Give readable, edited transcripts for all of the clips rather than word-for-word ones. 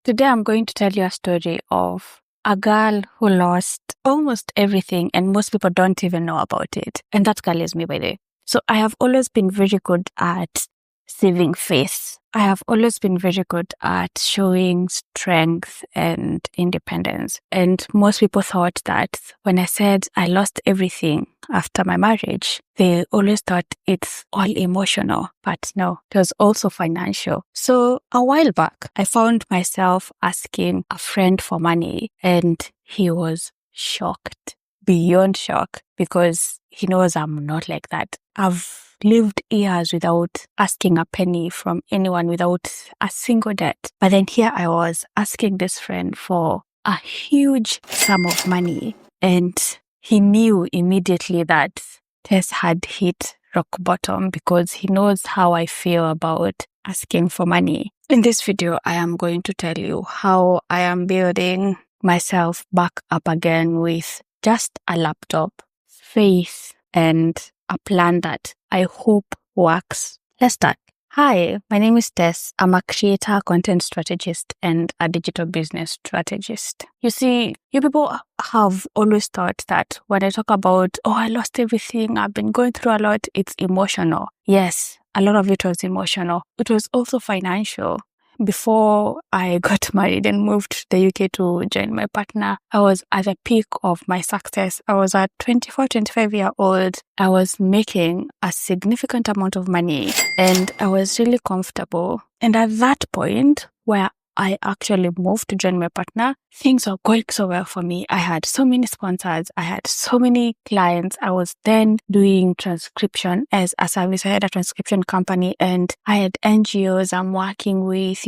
Today I'm going to tell you a story of a girl who lost almost everything and most people don't even know about it. And that girl is me, by the way. So I have always been very good at saving face. I have always been very good at showing strength and independence. And most people thought that when I said I lost everything after my marriage, they always thought it's all emotional. But no, it was also financial. So a while back, I found myself asking a friend for money and he was shocked, beyond shock, because he knows I'm not like that. I've lived years without asking a penny from anyone, without a single debt. But then here I was asking this friend for a huge sum of money. And he knew immediately that Tess had hit rock bottom because he knows how I feel about asking for money. In this video, I am going to tell you how I am building myself back up again with just a laptop, faith, and a plan that I hope works. Let's start. Hi, my name is Tess. I'm a creator, content strategist, and a digital business strategist. You see, you people have always thought that when I talk about, I lost everything, I've been going through a lot, it's emotional. Yes, a lot of it was emotional. It was also financial. Before I got married and moved to the UK to join my partner, I was at the peak of my success. I was at 24, 25-year-old. I was making a significant amount of money and I was really comfortable. And at that point where I actually moved to join my partner, things were going so well for me. I had so many sponsors. I had so many clients. I was then doing transcription as a service. I had a transcription company and I had NGOs I'm working with,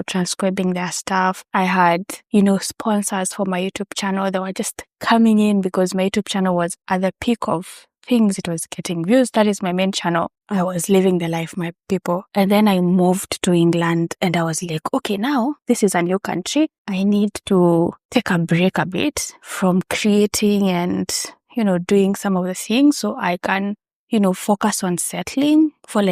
transcribing their stuff. I had, sponsors for my YouTube channel. They were just coming in because my YouTube channel was at the peak of things. It was getting views. That is my main channel. I was living the life, my people. And then I moved to England and I was like, okay, now this is a new country. I need to take a break a bit from creating and, doing some of the things so I can, focus on settling for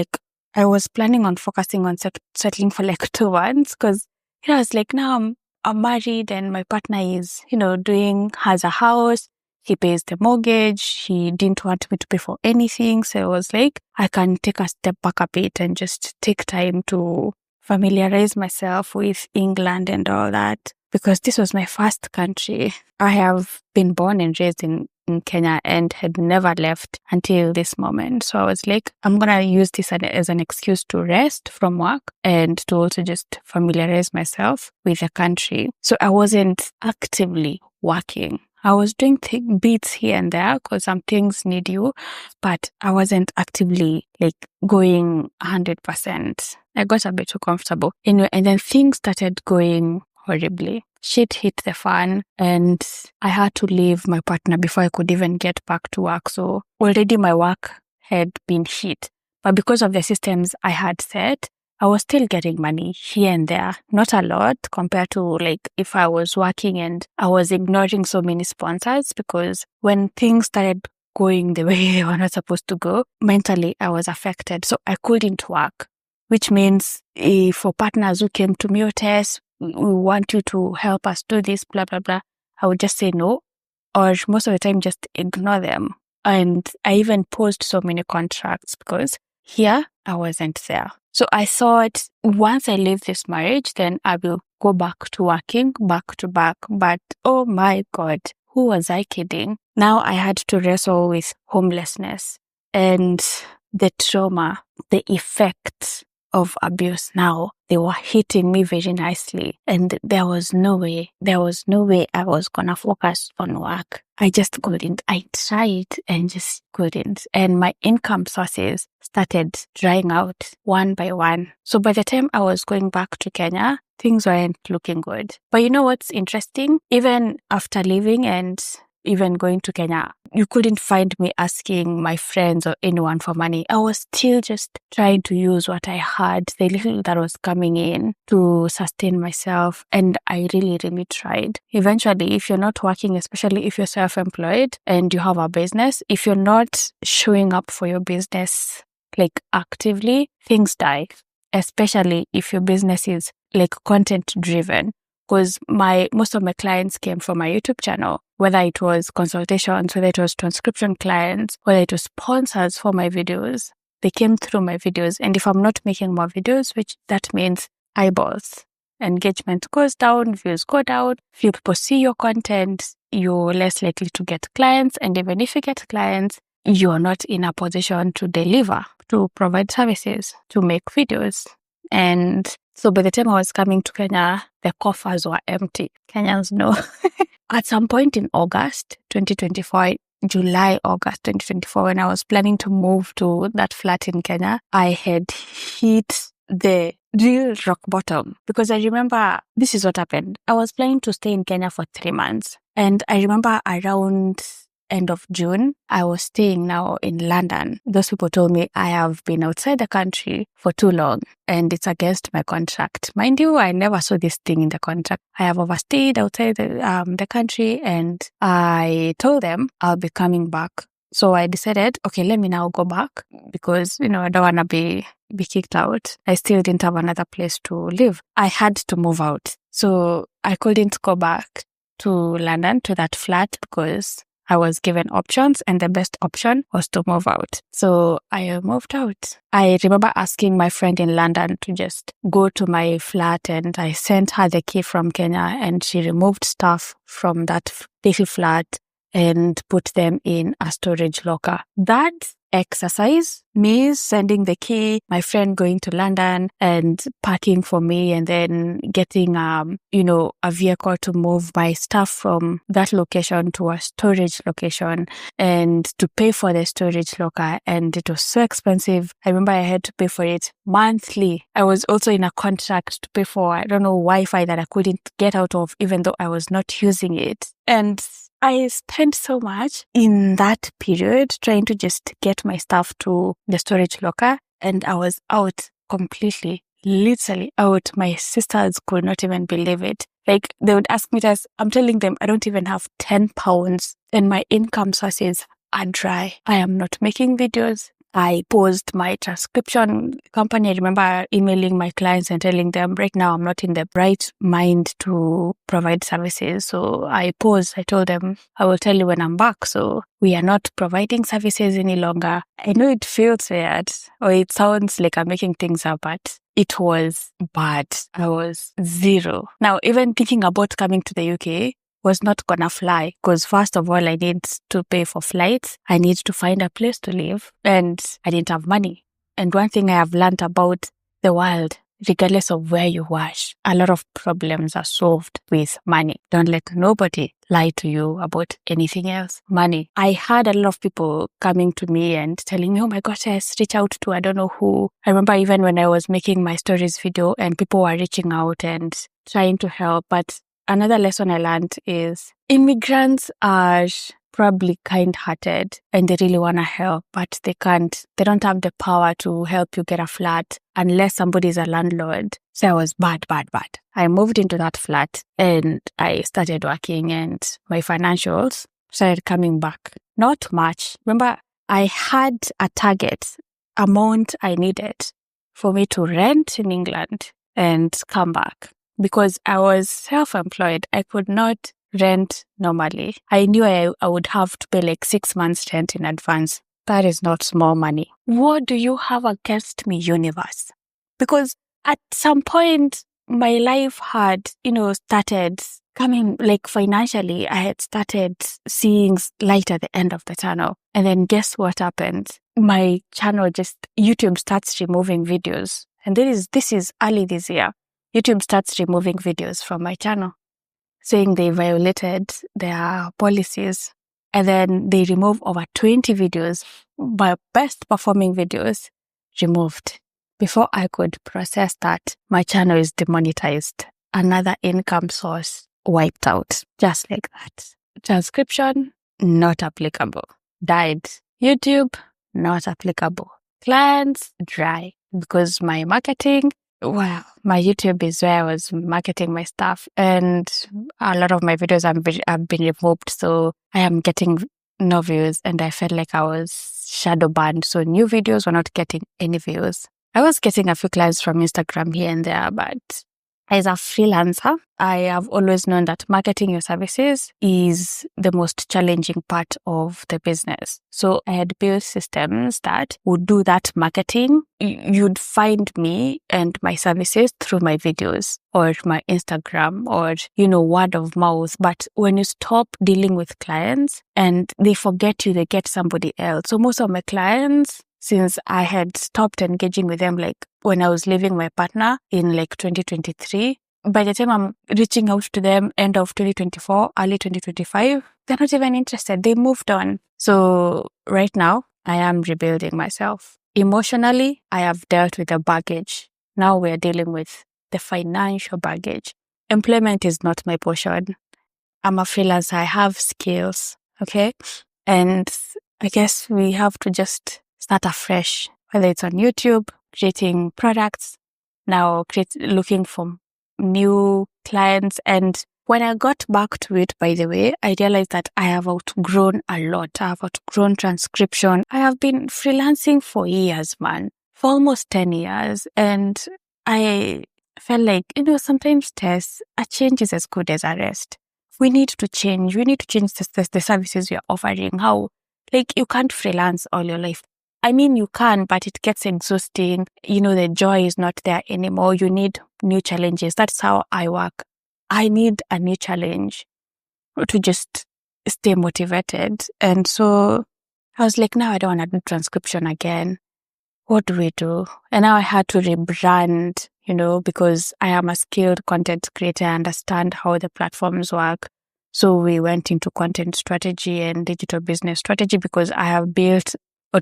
I was planning on focusing on settling for 2 months because, I was like, now I'm married and my partner is, has a house. He pays the mortgage. He didn't want me to pay for anything. So I was like, I can take a step back a bit and just take time to familiarize myself with England and all that. Because this was my first country. I have been born and raised in Kenya and had never left until this moment. So I was like, I'm going to use this as an excuse to rest from work and to also just familiarize myself with the country. So I wasn't actively working. I was doing bits here and there because some things need you, but I wasn't actively going 100%. I got a bit too comfortable. Anyway, and then things started going horribly. Shit hit the fan and I had to leave my partner before I could even get back to work. So already my work had been hit. But because of the systems I had set, I was still getting money here and there, not a lot compared to if I was working and I was ignoring so many sponsors, because when things started going the way they were not supposed to go, mentally I was affected. So I couldn't work, which means for partners who came to me, Tess, we want you to help us do this, blah, blah, blah, I would just say no, or most of the time just ignore them. And I even paused so many contracts because here I wasn't there. So I thought once I leave this marriage, then I will go back to working back to back. But oh my God, who was I kidding? Now I had to wrestle with homelessness and the trauma, the effects of abuse. Now they were hitting me very nicely and there was no way I was gonna focus on work. I just couldn't. I tried and just couldn't. And my income sources started drying out one by one. So by the time I was going back to Kenya, things weren't looking good. But you know what's interesting? Even after leaving and even going to Kenya, you couldn't find me asking my friends or anyone for money. I was still just trying to use what I had, the little that was coming in, to sustain myself. And I really, really tried. Eventually, if you're not working, especially if you're self-employed and you have a business, if you're not showing up for your business actively, things die. Especially if your business is content driven. because most of my clients came from my YouTube channel, whether it was consultations, whether it was transcription clients, whether it was sponsors for my videos. They came through my videos. And if I'm not making more videos, which that means eyeballs, engagement goes down, views go down, few people see your content, you're less likely to get clients. And even if you get clients, you're not in a position to deliver, to provide services, to make videos. And so by the time I was coming to Kenya, the coffers were empty. Kenyans know. At some point in August 2024, July, August 2024, when I was planning to move to that flat in Kenya, I had hit the real rock bottom, because I remember this is what happened. I was planning to stay in Kenya for 3 months. And I remember around end of June, I was staying now in London. Those people told me I have been outside the country for too long and it's against my contract. Mind you, I never saw this thing in the contract. I have overstayed outside the country, and I told them I'll be coming back. So I decided, okay, let me now go back, because, I don't want to be kicked out. I still didn't have another place to live. I had to move out. So I couldn't go back to London, to that flat, because I was given options and the best option was to move out. So I moved out. I remember asking my friend in London to just go to my flat, and I sent her the key from Kenya, and she removed stuff from that little flat and put them in a storage locker. That exercise, me sending the key, my friend going to London and packing for me, and then getting a vehicle to move my stuff from that location to a storage location, and to pay for the storage locker. And it was so expensive. I remember I had to pay for it monthly. I was also in a contract to pay for, Wi-Fi that I couldn't get out of, even though I was not using it. And I spent so much in that period trying to just get my stuff to the storage locker, and I was out completely, literally out. My sisters could not even believe it. Like, they would ask me, Tess, I'm telling them I don't even have 10 pounds and my income sources are dry. I am not making videos. I paused my transcription company. I remember emailing my clients and telling them, right now I'm not in the right mind to provide services. So I paused. I told them, I will tell you when I'm back. So we are not providing services any longer. I know it feels weird, or it sounds like I'm making things up, but it was bad. I was zero. Now, even thinking about coming to the UK was not gonna fly, because first of all, I need to pay for flights. I need to find a place to live, and I didn't have money. And one thing I have learned about the world, regardless of where you wash, a lot of problems are solved with money. Don't let nobody lie to you about anything else. Money. I had a lot of people coming to me and telling me, oh my gosh, Tess, reach out to I don't know who. I remember even when I was making my stories video and people were reaching out and trying to help. But another lesson I learned is immigrants are probably kind-hearted and they really want to help, but they don't have the power to help you get a flat unless somebody is a landlord. So I was bad. I moved into that flat and I started working, and my financials started coming back. Not much. Remember, I had a target amount I needed for me to rent in England and come back. Because I was self-employed, I could not rent normally. I knew I would have to pay like 6 months rent in advance. That is not small money. What do you have against me, universe? Because at some point, my life had, started coming, like financially, I had started seeing light at the end of the tunnel. And then guess what happened? My channel YouTube starts removing videos. And this is early this year. YouTube starts removing videos from my channel, saying they violated their policies. And then they remove over 20 videos, my best performing videos, removed. Before I could process that, my channel is demonetized. Another income source wiped out, just like that. Transcription, not applicable. Died. YouTube, not applicable. Clients, dry. Because my marketing, my YouTube is where I was marketing my stuff, and a lot of my videos have been removed, so I am getting no views, and I felt like I was shadow banned, so new videos were not getting any views. I was getting a few clients from Instagram here and there, but as a freelancer, I have always known that marketing your services is the most challenging part of the business. So I had built systems that would do that marketing. You'd find me and my services through my videos or my Instagram or, word of mouth. But when you stop dealing with clients and they forget you, they get somebody else. So most of my clients, since I had stopped engaging with them, like when I was leaving my partner in like 2023, by the time I'm reaching out to them end of 2024, early 2025, they're not even interested. They moved on. So right now, I am rebuilding myself. Emotionally, I have dealt with the baggage. Now we're dealing with the financial baggage. Employment is not my portion. I'm a freelancer. I have skills. Okay. And I guess we have to just start afresh, whether it's on YouTube, creating products, now looking for new clients. And when I got back to it, by the way, I realized that I have outgrown a lot. I have outgrown transcription. I have been freelancing for years, man, for almost 10 years. And I felt like, sometimes, Tess, a change is as good as a rest. We need to change. We need to change the services we are offering. How? Like, you can't freelance all your life. I mean, you can, but it gets exhausting. The joy is not there anymore. You need new challenges. That's how I work. I need a new challenge to just stay motivated. And so I was like, now I don't want to do transcription again. What do we do? And now I had to rebrand, because I am a skilled content creator. I understand how the platforms work. So we went into content strategy and digital business strategy because I have built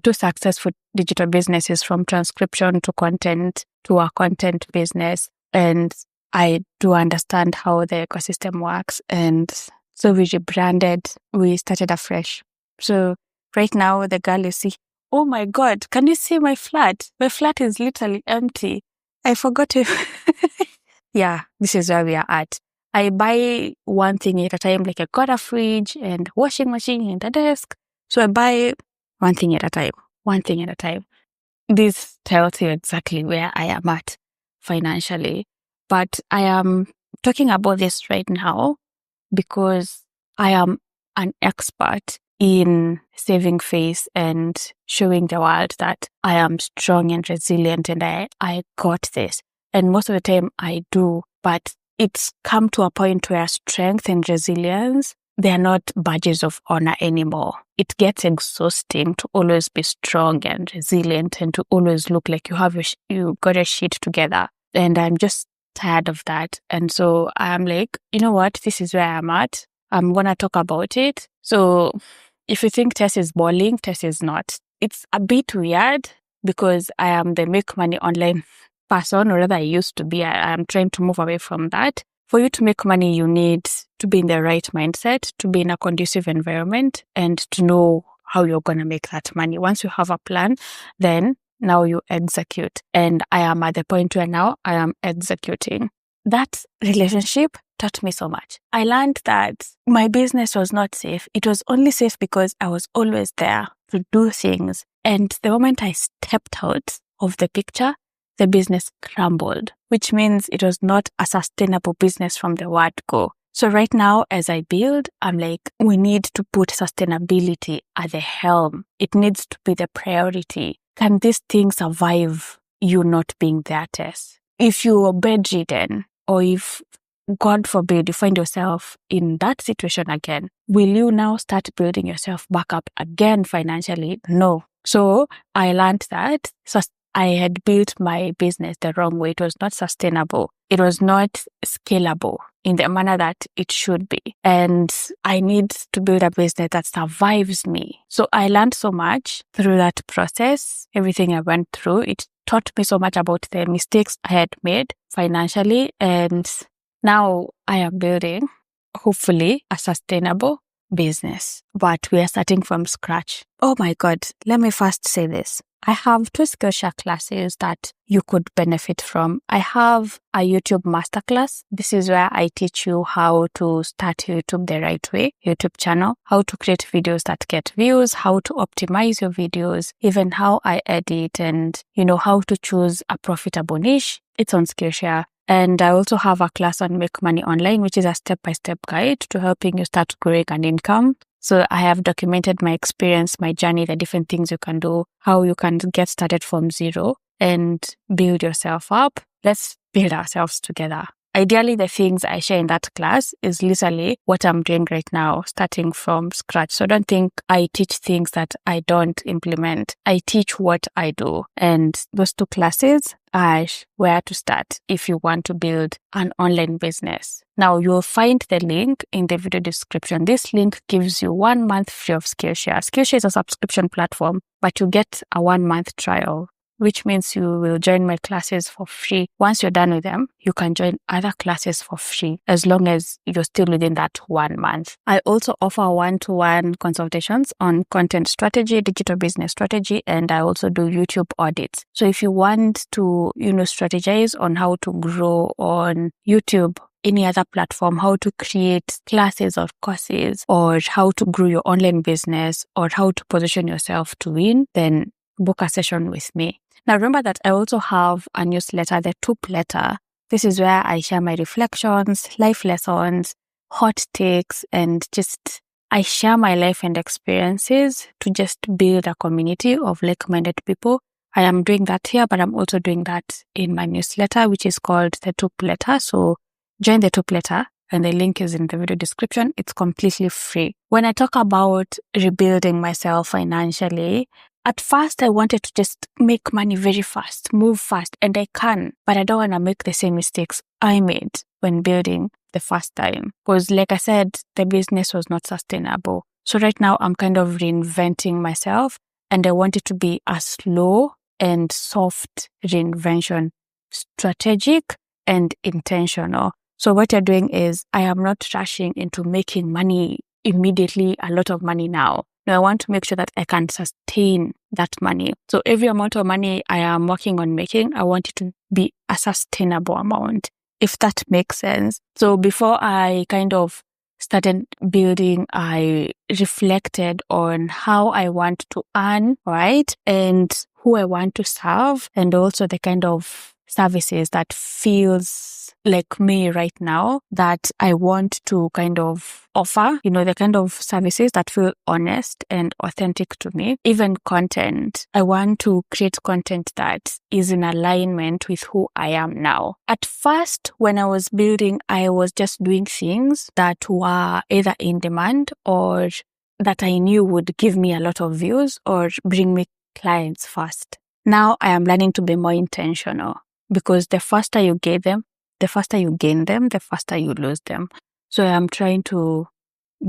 two successful digital businesses from transcription to content to a content business. And I do understand how the ecosystem works. And so we rebranded, we started afresh. So right now, the girl you see, oh my God, can you see my flat? My flat is literally empty. I forgot to. Yeah, this is where we are at. I buy one thing at a time, like I got a fridge and washing machine and a desk. So I buy one thing at a time. This tells you exactly where I am at financially. But I am talking about this right now because I am an expert in saving face and showing the world that I am strong and resilient and I got this. And most of the time I do, but it's come to a point where strength and resilience, they are not badges of honor anymore. It gets exhausting to always be strong and resilient and to always look like you got a shit together. And I'm just tired of that. And so I'm like, you know what? This is where I'm at. I'm going to talk about it. So if you think Tess is balling, Tess is not. It's a bit weird because I am the make money online person, or rather I used to be. I am trying to move away from that. For you to make money, you need to be in the right mindset, to be in a conducive environment, and to know how you're going to make that money. Once you have a plan, then now you execute. And I am at the point where now I am executing. That relationship taught me so much. I learned that my business was not safe. It was only safe because I was always there to do things. And the moment I stepped out of the picture, the business crumbled, which means it was not a sustainable business from the word go. So right now, as I build, I'm like, we need to put sustainability at the helm. It needs to be the priority. Can this thing survive you not being there, Tess? If you are bedridden, or if, God forbid, you find yourself in that situation again, will you now start building yourself back up again financially? No. So I learned that I had built my business the wrong way. It was not sustainable. It was not scalable in the manner that it should be. And I need to build a business that survives me. So I learned so much through that process. Everything I went through, it taught me so much about the mistakes I had made financially. And now I am building, hopefully, a sustainable business. But we are starting from scratch. Oh my God, let me first say this. I have 2 Skillshare classes that you could benefit from. I have a YouTube masterclass. This is where I teach you how to start YouTube the right way, YouTube channel, how to create videos that get views, how to optimize your videos, even how I edit and, how to choose a profitable niche. It's on Skillshare. And I also have a class on Make Money Online, which is a step-by-step guide to helping you start growing an income. So I have documented my experience, my journey, the different things you can do, how you can get started from zero and build yourself up. Let's build ourselves together. Ideally, the things I share in that class is literally what I'm doing right now, starting from scratch. So don't think I teach things that I don't implement. I teach what I do. And those 2 classes are where to start if you want to build an online business. Now, you'll find the link in the video description. This link gives you 1 month free of Skillshare. Skillshare is a subscription platform, but you get a 1 month trial, which means you will join my classes for free. Once you're done with them, you can join other classes for free as long as you're still within that 1 month. I also offer one-to-one consultations on content strategy, digital business strategy, and I also do YouTube audits. So if you want to, strategize on how to grow on YouTube, any other platform, how to create classes or courses, or how to grow your online business, or how to position yourself to win, then book a session with me. Now, remember that I also have a newsletter, the Toop Letter. This is where I share my reflections, life lessons, hot takes, and I share my life and experiences to just build a community of like-minded people. I am doing that here, but I'm also doing that in my newsletter, which is called the Toop Letter. So join the Toop Letter, and the link is in the video description. It's completely free. When I talk about rebuilding myself financially, at first, I wanted to just make money very fast, move fast, and I can, but I don't want to make the same mistakes I made when building the first time. Because like I said, the business was not sustainable. So right now, I'm kind of reinventing myself, and I want it to be a slow and soft reinvention, strategic and intentional. So what you're doing is I am not rushing into making money immediately, a lot of money now. No, I want to make sure that I can sustain that money. So every amount of money I am working on making, I want it to be a sustainable amount, if that makes sense. So before I kind of started building, I reflected on how I want to earn, right? And who I want to serve, and also the kind of services that feels like me right now that I want to kind of offer, the kind of services that feel honest and authentic to me. Even content, I want to create content that is in alignment with who I am now. At first, when I was building, I was just doing things that were either in demand or that I knew would give me a lot of views or bring me clients fast. Now I am learning to be more intentional, because the faster you get them, the faster you gain them, the faster you lose them. So I'm trying to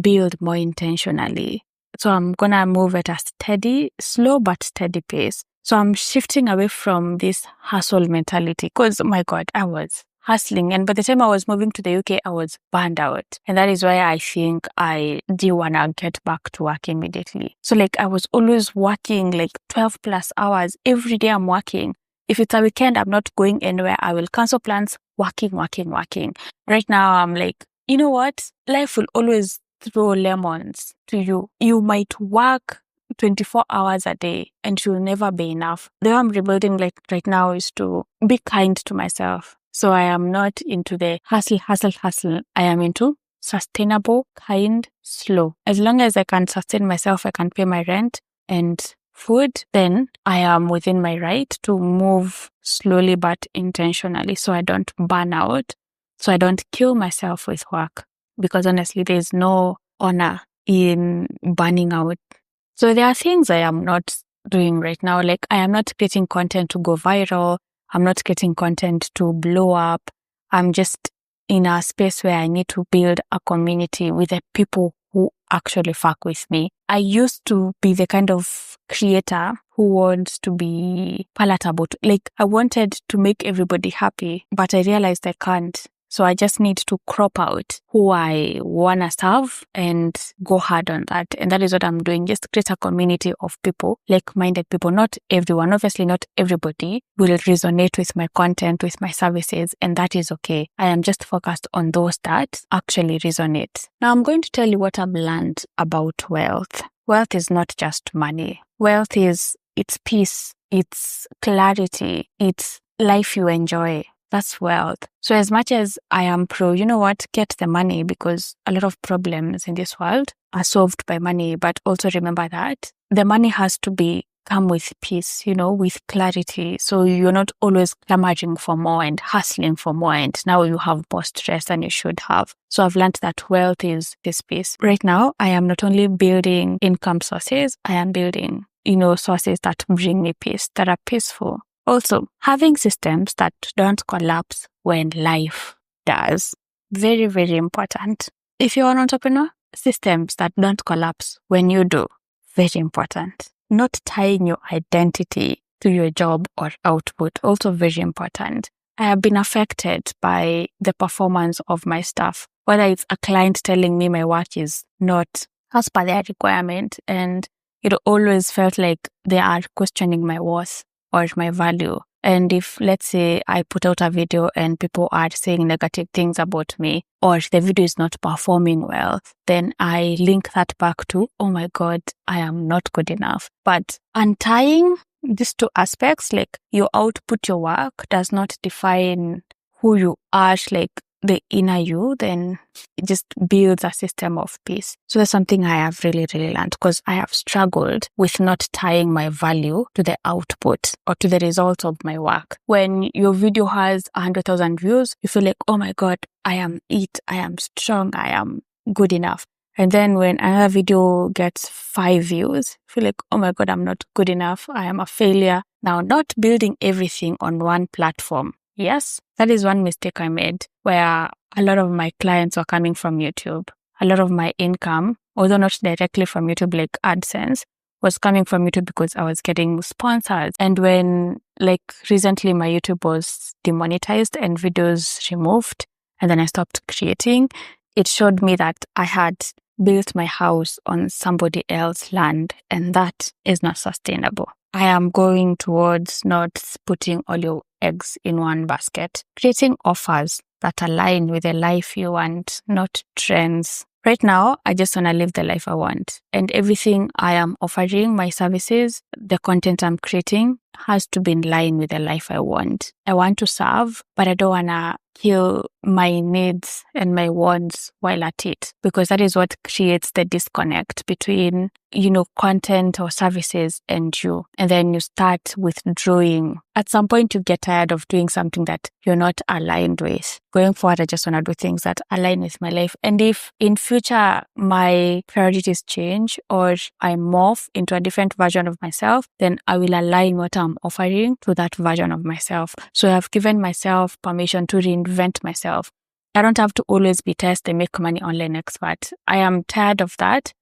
build more intentionally. So I'm going to move at a steady, slow but steady pace. So I'm shifting away from this hustle mentality, because, oh my God, I was hustling. And by the time I was moving to the UK, I was burned out. And that is why I think I do want to get back to work immediately. So I was always working 12 plus hours. Every day I'm working. If it's a weekend, I'm not going anywhere. I will cancel plans, working. Right now, I'm you know what? Life will always throw lemons to you. You might work 24 hours a day and it will never be enough. The way I'm rebuilding right now is to be kind to myself. So I am not into the hustle. I am into sustainable, kind, slow. As long as I can sustain myself, I can pay my rent and food, then I am within my right to move slowly but intentionally, so I don't burn out, so I don't kill myself with work, because honestly, there's no honor in burning out. So there are things I am not doing right now. I am not creating content to go viral. I'm not creating content to blow up. I'm just in a space where I need to build a community with the people who actually fuck with me. I used to be the kind of creator who wants to be palatable. I wanted to make everybody happy, but I realized I can't. So I just need to crop out who I want to serve and go hard on that. And that is what I'm doing. Just create a community of people, like-minded people. Not everyone, obviously not everybody will resonate with my content, with my services, and that is okay. I am just focused on those that actually resonate. Now I'm going to tell you what I've learned about wealth. Wealth is not just money. Wealth is, it's peace, it's clarity, it's life you enjoy. That's wealth. So as much as I am pro, you know what, get the money, because a lot of problems in this world are solved by money. But also remember that the money has to come with peace, with clarity. So you're not always clamoring for more and hustling for more. And now you have more stress than you should have. So I've learned that wealth is this peace. Right now, I am not only building income sources, I am building, sources that bring me peace, that are peaceful. Also, having systems that don't collapse when life does. Very, very important. If you're an entrepreneur, systems that don't collapse when you do. Very important. Not tying your identity to your job or output. Also very important. I have been affected by the performance of my staff, whether it's a client telling me my work is not as per their requirement, and it always felt like they are questioning my worth or my value. And if, let's say, I put out a video and people are saying negative things about me, or the video is not performing well, then I link that back to, oh my God, I am not good enough. But untying these two aspects, like your output, your work, does not define who you are, like the inner you, then it just builds a system of peace. So that's something I have really, really learned, because I have struggled with not tying my value to the output or to the result of my work. When your video has 100,000 views, you feel like, oh my God, I am it, I am strong, I am good enough. And then when another video gets 5 views, I feel like, oh my God, I'm not good enough, I am a failure. Now, not building everything on one platform. Yes, that is one mistake I made, where a lot of my clients were coming from YouTube. A lot of my income, although not directly from YouTube like AdSense, was coming from YouTube because I was getting sponsors. And when, like, recently my YouTube was demonetized and videos removed, and then I stopped creating, it showed me that I had built my house on somebody else's land, and that is not sustainable. I am going towards not putting all your eggs in one basket, creating offers that align with the life you want, not trends. Right now, I just want to live the life I want. And everything I am offering, my services, the content I'm creating, has to be in line with the life I want. I want to serve, but I don't want to kill my needs and my wants while at it, because that is what creates the disconnect between, content or services and you. And then you start withdrawing. At some point, you get tired of doing something that you're not aligned with. Going forward, I just want to do things that align with my life. And if in future my priorities change or I morph into a different version of myself, then I will align what I'm offering to that version of myself. So I've given myself permission to reinvent myself. I don't have to always be Tess, the make money online expert. I am tired of that.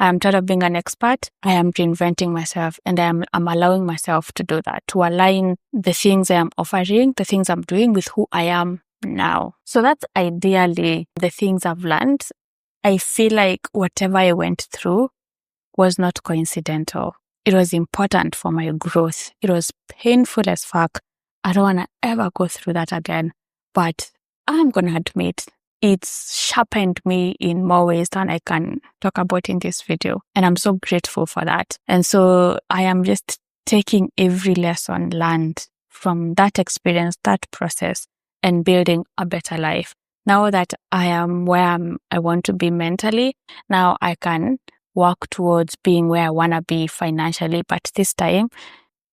I am tired of being an expert. I am reinventing myself, and I'm allowing myself to do that, to align the things I am offering, the things I'm doing with who I am now. So that's ideally the things I've learned. I feel like whatever I went through was not coincidental. It was important for my growth. It was painful as fuck. I don't want to ever go through that again. But I'm going to admit, it's sharpened me in more ways than I can talk about in this video. And I'm so grateful for that. And so I am just taking every lesson learned from that experience, that process, and building a better life. Now that I am where I want to be mentally, now I can work towards being where I want to be financially, but this time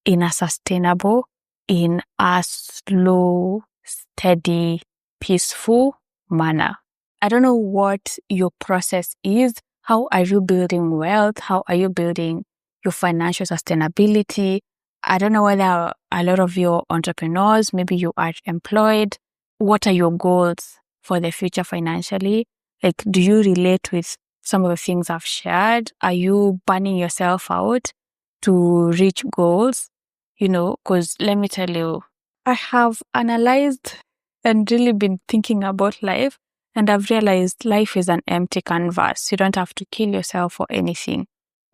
in a sustainable, in a slow, steady, peaceful manner. I don't know what your process is. How are you building wealth? How are you building your financial sustainability? I don't know whether a lot of your entrepreneurs, maybe you are employed. What are your goals for the future financially? Like, do you relate with some of the things I've shared? Are you burning yourself out to reach goals? Because let me tell you, I have analyzed and really been thinking about life, and I've realized life is an empty canvas. You don't have to kill yourself for anything.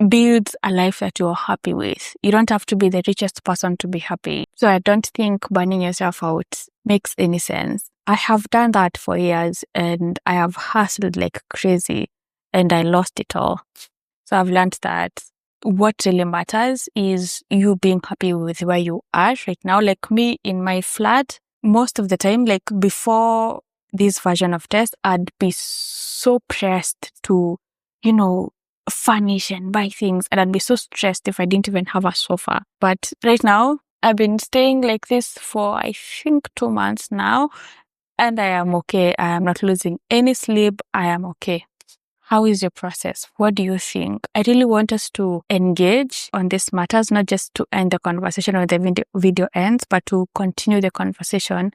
Build a life that you're happy with. You don't have to be the richest person to be happy. So I don't think burning yourself out makes any sense. I have done that for years, and I have hustled like crazy, and I lost it all. So I've learned that what really matters is you being happy with where you are right now. Like me in my flat, most of the time, like before this version of Tess, I'd be so pressed to, furnish and buy things. And I'd be so stressed if I didn't even have a sofa. But right now, I've been staying like this for, I think, 2 months now. And I am okay. I am not losing any sleep. I am okay. How is your process? What do you think? I really want us to engage on these matters, not just to end the conversation when the video ends, but to continue the conversation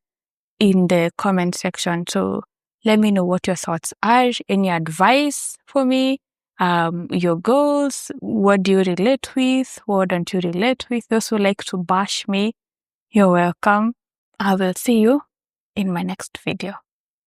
in the comment section. So let me know what your thoughts are. Any advice for me? Your goals? What do you relate with? What don't you relate with? Those who like to bash me, you're welcome. I will see you in my next video.